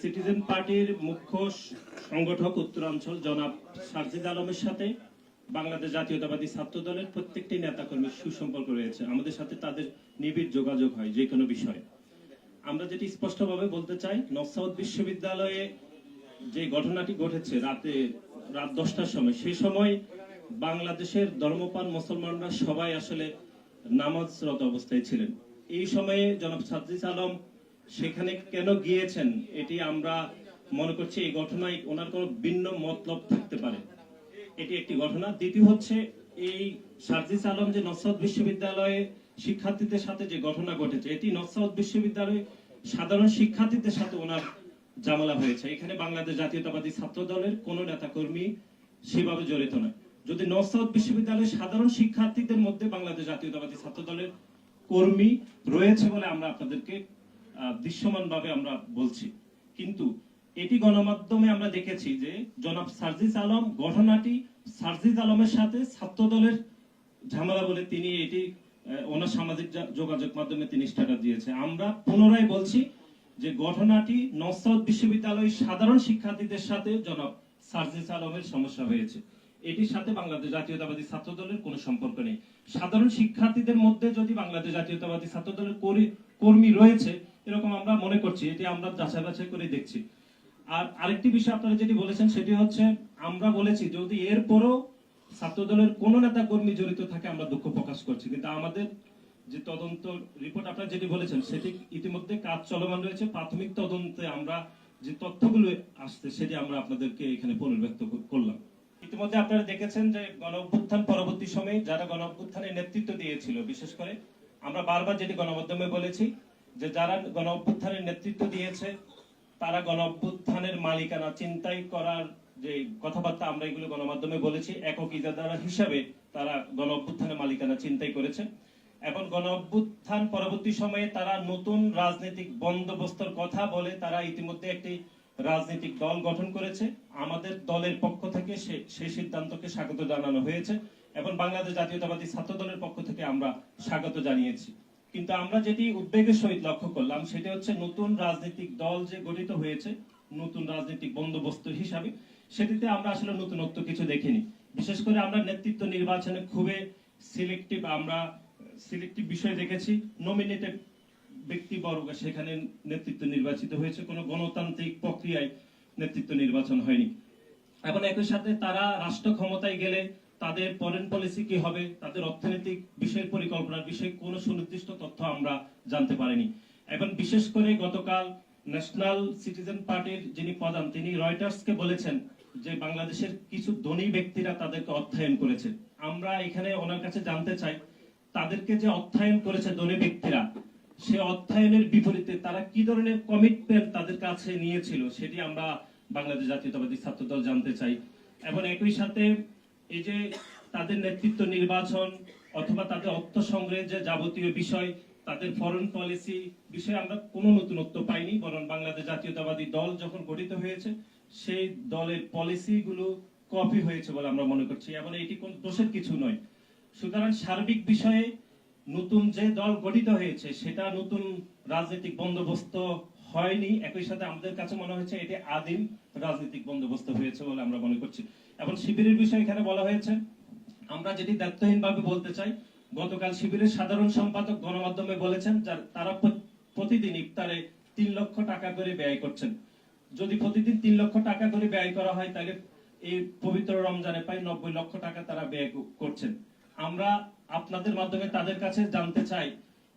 Citizen পার্টির মুখ্য সংগঠক উত্তরাঞ্চল জনাব সারজিদ আলমের সাথে বাংলাদেশ জাতীয়তাবাদী ছাত্র দলের প্রত্যেকটি নেতাকর্মীর সুসম্পর্ক রয়েছে। আমাদের সাথে তাদের নিবিড় যোগাযোগ হয় যে কোনো বিষয়ে। আমরা যেটি স্পষ্টভাবে বলতে চাই, নর্থ সাউথ বিশ্ববিদ্যালয়ে যে ঘটনাটি ঘটেছে রাত 10টার সময়, সেই সময় বাংলাদেশের ধর্মপ্রাণ মুসলমানরা সবাই আসলে নামাজরত অবস্থায় ছিলেন। এই সময়ে জনাব সারজিদ আলম সেখানে কেন গিয়েছেন, এটি আমরা মনে করছি এই ঘটনায় ওনার কোনো ভিন্ন মতলব থাকতে পারে। এটি একটি ঘটনা। দ্বিতীয় হচ্ছে, এই সারজিদ আলম যে নর্থ সাউথ বিশ্ববিদ্যালয়ে শিক্ষার্থীদের সাথে যে ঘটনা ঘটেছে, এটি নর্থ সাউথ বিশ্ববিদ্যালয়ে সাধারণ শিক্ষার্থীদের সাথে ওনার ঝামেলা হয়েছে। এখানে বাংলাদেশ জাতীয়তাবাদী ছাত্র দলের কোন নেতা কর্মী সেভাবে জড়িত নয়। যদি নর্থ সাউথ বিশ্ববিদ্যালয়ের সাধারণ শিক্ষার্থীদের মধ্যে বাংলাদেশ জাতীয়তাবাদী ছাত্র দলের কর্মী রয়েছে বলে আমরা আপনাদেরকে দৃশ্যমান ভাবে আমরা বলছি, কিন্তু এটি গণমাধ্যমে আমরা দেখেছি যে জনাব সারজিদ আলম ঘটনাটি সারজিদ আলমের সাথে ছাত্র দলের ঝামেলা বলে তিনি এটি ওনার সামাজিক যোগাযোগ মাধ্যমে তিনি স্ট্যাটাস দিয়েছে। আমরা পুনরায় বলছি যে ঘটনাটি নর্থ সাউথ বিশ্ববিদ্যালয়ের সাধারণ শিক্ষার্থীদের সাথে জনাব সারজিদ আলমের সমস্যা হয়েছে। এটির সাথে বাংলাদেশ জাতীয়তাবাদী ছাত্র দলের কোনো সম্পর্ক নেই। সাধারণ শিক্ষার্থীদের মধ্যে যদি বাংলাদেশ জাতীয়তাবাদী ছাত্র দলের কর্মী রয়েছে এরকম আমরা মনে করছি, এটি আমরা যাচাই বাছাই করে দেখছি। আর আরেকটি বিষয় আপনারা যেটি বলেছেন সেটি হচ্ছে, আমরা বলেছি যদি এরপরও ছাত্র দলের কোন নেতা কর্মী জড়িত থাকে আমরা দুঃখ প্রকাশ করছি, কিন্তু আমাদের যে তদন্ত রিপোর্ট আপনারা যেটি বলেছেন সেটি ইতিমধ্যে কাজ চলমান রয়েছে। প্রাথমিক তদন্তে আমরা যে তথ্যগুলো আসছে সেটি আমরা আপনাদেরকে এখানে পুনর্ব্যক্ত করলাম। ইতিমধ্যে আপনারা দেখেছেন যে গণ অভ্যুত্থান পরবর্তী সময়ে যারা গণ অভ্যুত্থানের নেতৃত্ব দিয়েছিল, বিশেষ করে আমরা বারবার যেটি গণমাধ্যমে বলেছি যে যারা গণ অভ্যুত্থানের নেতৃত্ব দিয়েছে তারা গণ অভ্যুত্থানের মালিকানা চিন্তাই করার যে কথাবার্তা আমরা এগুলো গণমাধ্যমে বলেছি, একক ইজারা হিসাবে তারা গণ অভ্যুত্থানের মালিকানা চিন্তাই করেছে। এখন গণ অভ্যুত্থান পরবর্তী সময়ে তারা নতুন রাজনৈতিক বন্দোবস্তর কথা বলে তারা ইতিমধ্যে একটি রাজনৈতিক দল গঠন করেছে। আমাদের দলের পক্ষ থেকে সেই সিদ্ধান্তকে স্বাগত জানানো হয়েছে এবং বাংলাদেশ জাতীয়তাবাদী ছাত্র দলের পক্ষ থেকে আমরা স্বাগত জানিয়েছি। কিন্তু আমরা যেটি উদ্বেগের সহিত লক্ষ্য করলাম সেটি হচ্ছে, নতুন রাজনৈতিক দল যে গঠিত হয়েছে নতুন রাজনৈতিক বন্দোবস্ত হিসাবে, সেটিতে আমরা আসলে নতুনত্ব কিছু দেখিনি। বিশেষ করে আমরা নেতৃত্ব নির্বাচনে খুবই সিলেক্টিভ বিষয় দেখেছি। নমিনেটেড ব্যক্তিবর্গ সেখানে নেতৃত্ব নির্বাচিত হয়েছে, কোনো গণতান্ত্রিক প্রক্রিয়ায় নেতৃত্ব নির্বাচন হয়নি। এবং একই সাথে তারা রাষ্ট্র ক্ষমতায় গেলে তাদের ফরেন পলিসি কি হবে, তাদের অর্থনৈতিক বিষয় পরিকল্পনার বিষয়ে কোনো সুনির্দিষ্ট তথ্য আমরা জানতে পারিনি। এবং বিশেষ করে গতকাল ন্যাশনাল সিটিজেন পার্টির যিনি প্রধান তিনি রয়টার্সকে বলেছেন যে বাংলাদেশের কিছু ধনী ব্যক্তিরা তাদেরকে অর্থায়ন করেছে। আমরা এখানে ওনার কাছে জানতে চাই, তাদেরকে যে অর্থায়ন করেছে ধনী ব্যক্তিরা, সে অর্থায়নের বিপরীতে তারা কি ধরনের কমিটমেন্ট তাদের কাছে নিয়েছিল সেটি আমরা বাংলাদেশ জাতীয়তাবাদী ছাত্র দল জানতে চাই। এবং একই সাথে এই যে তাদের নেতৃত্ব নির্বাচন অথবা তাদের অর্থ সংগ্রহের যে যাবতীয় বিষয়, তাদের ফরেন পলিসি বিষয়ে আমরা কোনো নতুনত্ব পাইনি, বরং বাংলাদেশ জাতীয়তাবাদী দল যখন গঠিত হয়েছে সেই দলের পলিসি গুলো কপি হয়েছে বলে আমরা মনে করছি, এবং এটি কোন দোষের কিছু নয়। সুতরাং সার্বিক বিষয়ে নতুন যে দল গঠিত হয়েছে সেটা নতুন রাজনৈতিক বন্দোবস্ত হয়নি। একই সাথে আমাদের কাছে মনে হয়েছে এটি আদিম রাজনৈতিক বন্দোবস্ত হয়েছে বলে আমরা মনে করছি। এবং শিবিরের বিষয়ে এখানে বলা হয়েছে, আমরা যেটি দায়িত্বহীনভাবে বলতে চাই, গতকাল শিবিরের সাধারণ সম্পাদক গণমাধ্যমে বলেছেন তারা প্রতিদিন ইফতারে 3 লক্ষ টাকা করে ব্যয় করছেন। যদি প্রতিদিন 3 লক্ষ টাকা করে ব্যয় করা হয় তাহলে এই পবিত্র রমজানে প্রায় 90 লক্ষ টাকা তারা ব্যয় করছেন। আমরা আপনাদের মাধ্যমে তাদের কাছে জানতে চাই,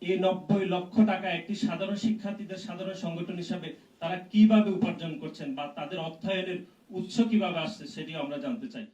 এই 90 লক্ষ টাকা একটি সাধারণ শিক্ষার্থীদের সাধারণ সংগঠন হিসাবে তারা কিভাবে উপার্জন করছেন বা তাদের অর্থায়নের উৎস কিভাবে আসছে সেটি আমরা জানতে চাই।